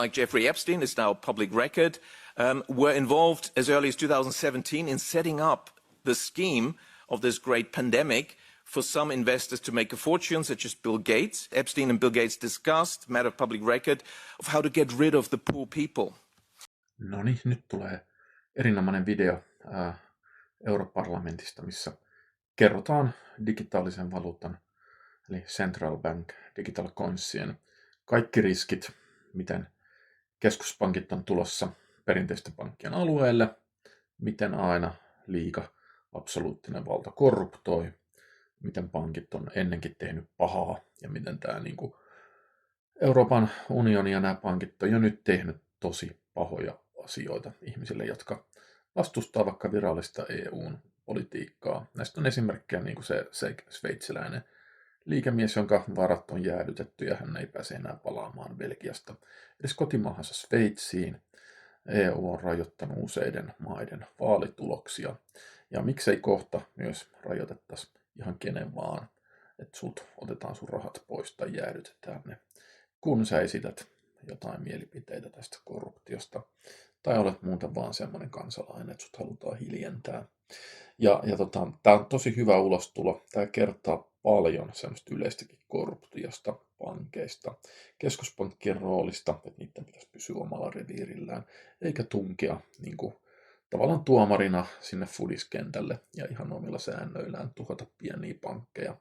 like Jeffrey Epstein is now public record, were involved as early as 2017 in setting up the scheme of this great pandemic for some investors to make a fortune, such as Bill Gates. Epstein and Bill Gates discussed, matter of public record, of how to get rid of the poor people. No niin, nyt tulee erinomainen video Europarlamentista, missä kerrotaan digitaalisen valuutan, eli central bank digital coinsien kaikki riskit, miten keskuspankit on tulossa perinteisten pankkien alueelle, miten aina liika absoluuttinen valta korruptoi, miten pankit on ennenkin tehnyt pahaa ja miten tämä Euroopan unioni ja nämä pankit on jo nyt tehnyt tosi pahoja asioita ihmisille, jotka vastustaa vaikka virallista EUn politiikkaa. Näistä on esimerkkejä se sveitsiläinen liikemies, jonka varat on jäädytetty ja hän ei pääse enää palaamaan Belgiasta edes kotimaahansa Sveitsiin. EU on rajoittanut useiden maiden vaalituloksia ja miksei kohta myös rajoitettaisiin ihan kenen vaan, että otetaan sun rahat pois tai jäädytetään ne, kun sä esität jotain mielipiteitä tästä korruptiosta tai olet muuten vaan semmoinen kansalainen, että sut halutaan hiljentää. Tämä on tosi hyvä ulostulo. Tämä kertaa paljon semmoista yleistäkin korruptiosta, pankeista, keskuspankkien roolista, että niiden pitäisi pysyä omalla reviirillään, eikä tunkea tavallaan tuomarina sinne fudiskentälle ja ihan omilla säännöillään tuhota pieniä pankkeja.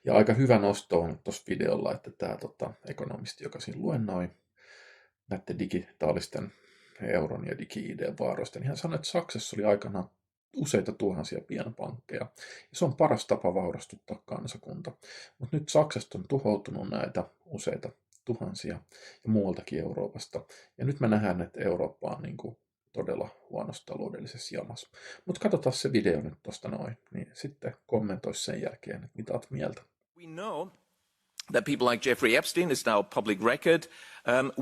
Ja aika hyvä nosto on tuossa videolla, että tämä ekonomisti, joka siinä luennoi näiden digitaalisten euron ja digi-ID vaaroista, niin hän sanoi, että Saksassa oli aikanaan useita tuhansia pienpankkeja. Ja se on paras tapa vaurastuttaa kansakunta. Mutta nyt Saksasta on tuhoutunut näitä useita tuhansia ja muualtakin Euroopasta. Ja nyt me nähdään, että Eurooppa on todella huonossa taloudellisessa jamassa. Mutta katsotaan se video nyt tuosta noin, niin sitten kommentoi sen jälkeen, että mitä olet mieltä. We know that people like Jeffrey Epstein is now public record,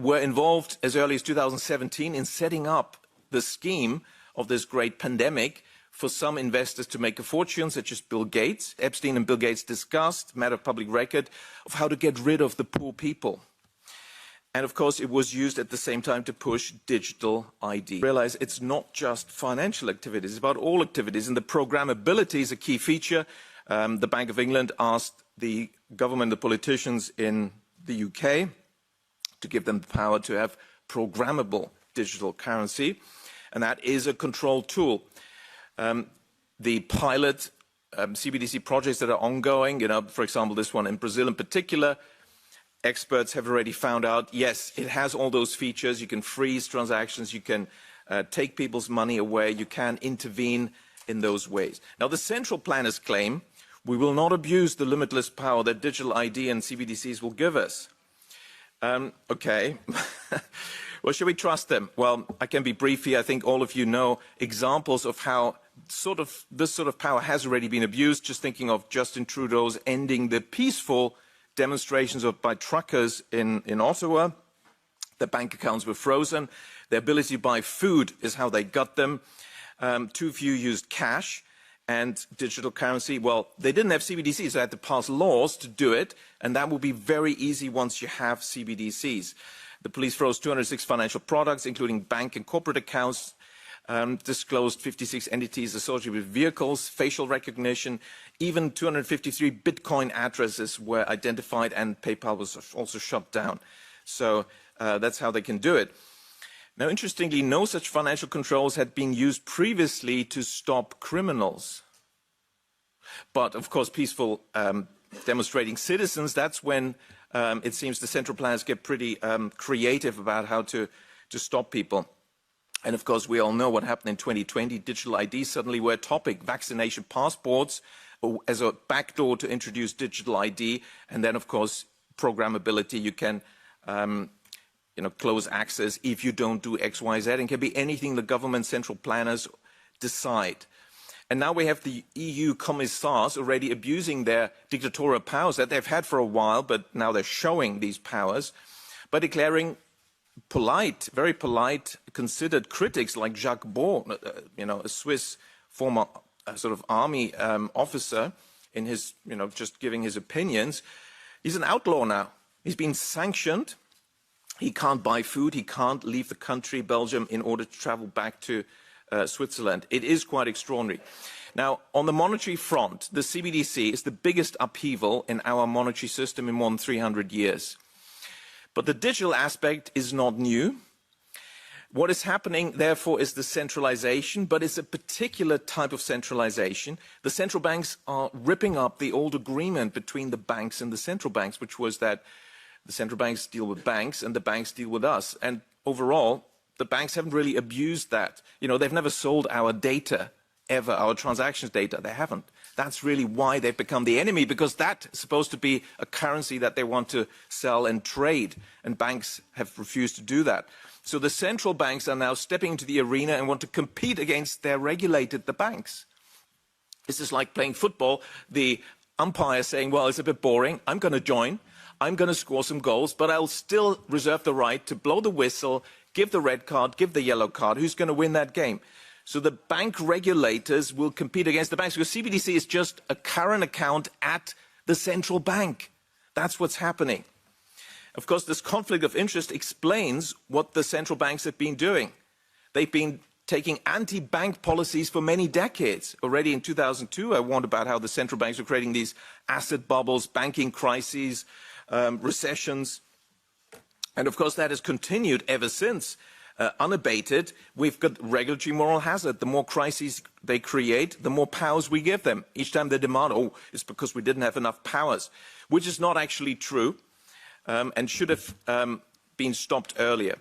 were involved as early as 2017 in setting up the scheme of this great pandemic for some investors to make a fortune, such as Bill Gates. Epstein and Bill Gates discussed, matter of public record, of how to get rid of the poor people. And of course, it was used at the same time to push digital ID. Realize it's not just financial activities, it's about all activities, and the programmability is a key feature. The Bank of England asked the government, the politicians in the UK, to give them the power to have programmable digital currency, and that is a control tool. The pilot CBDC projects that are ongoing, for example, this one in Brazil in particular, experts have already found out, yes, it has all those features. You can freeze transactions, you can take people's money away, you can intervene in those ways. Now, the central planners claim we will not abuse the limitless power that digital ID and CBDCs will give us. Okay. Well, should we trust them? Well, I can be brief here. I think all of you know examples of how this sort of power has already been abused. Just thinking of Justin Trudeau's ending the peaceful demonstrations by truckers in Ottawa. Their bank accounts were frozen. Their ability to buy food is how they got them. Too few used cash and digital currency. Well, they didn't have CBDCs, so they had to pass laws to do it, and that will be very easy once you have CBDCs. The police froze 206 financial products, including bank and corporate accounts, disclosed 56 entities associated with vehicles, facial recognition, even 253 Bitcoin addresses were identified, and PayPal was also shut down. So that's how they can do it. Now, interestingly, no such financial controls had been used previously to stop criminals. But, of course, peaceful demonstrating citizens, that's when it seems the central planners get pretty creative about how to stop people. And, of course, we all know what happened in 2020. Digital ID suddenly were a topic. Vaccination passports as a backdoor to introduce digital ID. And then, of course, programmability. You can close access if you don't do X, Y, Z. And it can be anything the government central planners decide. And now we have the EU commissars already abusing their dictatorial powers that they've had for a while, but now they're showing these powers by declaring polite, very polite, considered critics like Jacques Beau, a Swiss former sort of army officer, in his, just giving his opinions. He's an outlaw now. He's been sanctioned He can't buy food. He can't leave the country, Belgium, in order to travel back to Switzerland. It is quite extraordinary. Now, on the monetary front, the CBDC is the biggest upheaval in our monetary system in more than 300 years. But the digital aspect is not new. What is happening, therefore, is the centralization, but it's a particular type of centralization. The central banks are ripping up the old agreement between the banks and the central banks, which was that the central banks deal with banks and the banks deal with us. And overall, the banks haven't really abused that. You know, they've never sold our data ever, our transactions data. They haven't. That's really why they've become the enemy, because that's supposed to be a currency that they want to sell and trade, and banks have refused to do that. So the central banks are now stepping into the arena and want to compete against their regulated, the banks. This is like playing football. The umpire saying, well, it's a bit boring. I'm going to join. I'm going to score some goals, but I'll still reserve the right to blow the whistle, give the red card, give the yellow card. Who's going to win that game? So the bank regulators will compete against the banks, because CBDC is just a current account at the central bank. That's what's happening. Of course, this conflict of interest explains what the central banks have been doing. They've been taking anti-bank policies for many decades. Already in 2002, I warned about how the central banks were creating these asset bubbles, banking crises, recessions. And of course, that has continued ever since. Unabated, we've got regulatory moral hazard. The more crises they create, the more powers we give them. Each time they demand, oh, it's because we didn't have enough powers, which is not actually true and should have been stopped earlier.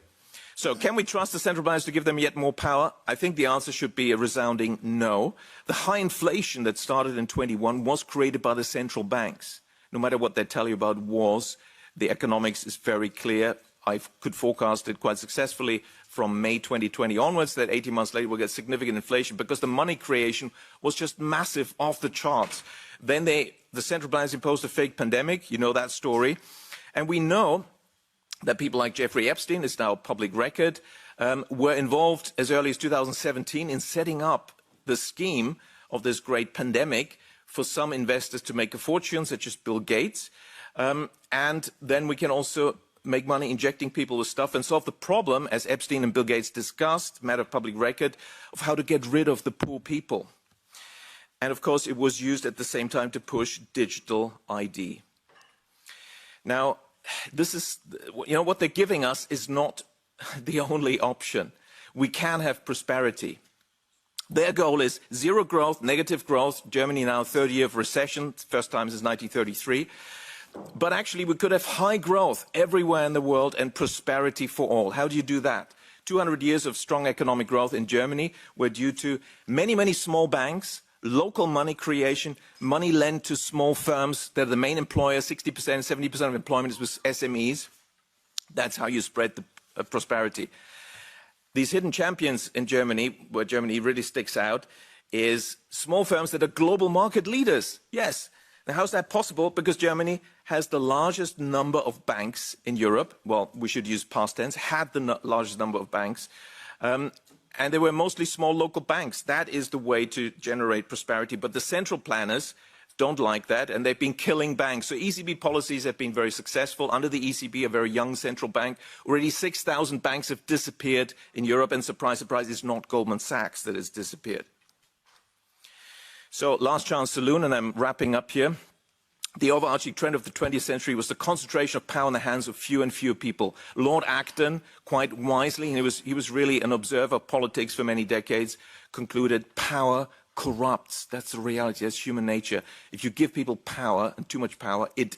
So can we trust the central banks to give them yet more power? I think the answer should be a resounding no. The high inflation that started in 21 was created by the central banks. No matter what they tell you about wars, the economics is very clear. I could forecast it quite successfully from May 2020 onwards that 18 months later we'll get significant inflation, because the money creation was just massive, off the charts. Then the central banks imposed a fake pandemic. You know that story. And we know that people like Jeffrey Epstein, is now a public record, were involved as early as 2017 in setting up the scheme of this great pandemic for some investors to make a fortune, such as Bill Gates. And then we can also make money injecting people with stuff and solve the problem, as Epstein and Bill Gates discussed, matter of public record, of how to get rid of the poor people. And of course, it was used at the same time to push digital ID. Now, this is, you know, what they're giving us is not the only option. We can have prosperity. Their goal is zero growth, negative growth. Germany now, third year of recession, first time since 1933. But actually, we could have high growth everywhere in the world and prosperity for all. How do you do that? 200 years of strong economic growth in Germany were due to many, many small banks, local money creation, money lent to small firms. They're the main employer. 60%, 70% of employment is with SMEs. That's how you spread the prosperity. These hidden champions in Germany, where Germany really sticks out, is small firms that are global market leaders. Yes. Now, how's that possible? Because Germany has the largest number of banks in Europe. Well, we should use past tense, had the largest number of banks. And they were mostly small local banks. That is the way to generate prosperity. But the central planners don't like that, and they've been killing banks. So ECB policies have been very successful. Under the ECB, a very young central bank, already 6,000 banks have disappeared in Europe. And surprise, surprise, it's not Goldman Sachs that has disappeared. So last chance saloon, and I'm wrapping up here. The overarching trend of the 20th century was the concentration of power in the hands of fewer and fewer people. Lord Acton, quite wisely, and he was really an observer of politics for many decades, concluded power corrupts. That's the reality. That's human nature. If you give people power, and too much power, it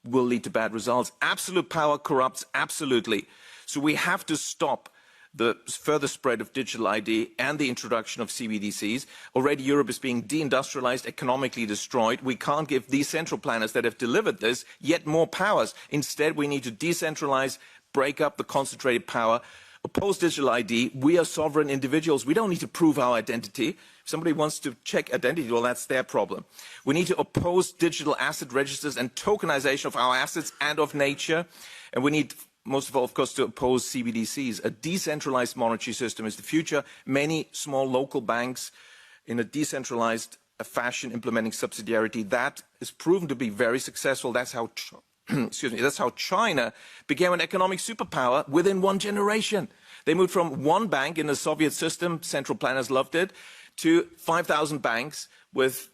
will lead to bad results. Absolute power corrupts absolutely. So we have to stop the further spread of digital ID and the introduction of CBDCs. Already Europe is being deindustrialized, economically destroyed. We can't give these central planners that have delivered this yet more powers. Instead, we need to decentralize, break up the concentrated power, oppose digital ID. We are sovereign individuals. We don't need to prove our identity. If somebody wants to check identity, well, that's their problem. We need to oppose digital asset registers and tokenization of our assets and of nature. And we need, most of all, of course, to oppose CBDCs. A decentralized monetary system is the future. Many small local banks in a decentralized fashion implementing subsidiarity. That is proven to be very successful. That's how excuse me, that's how China became an economic superpower within one generation. They moved from one bank in the Soviet system, central planners loved it, to 5,000 banks with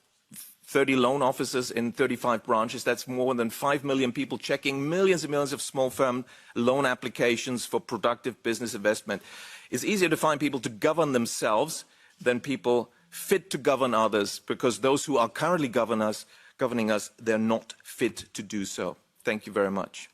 30 loan officers in 35 branches. That's more than 5 million people checking millions and millions of small firm loan applications for productive business investment. It's easier to find people to govern themselves than people fit to govern others, because those who are currently governing us, they're not fit to do so. Thank you very much.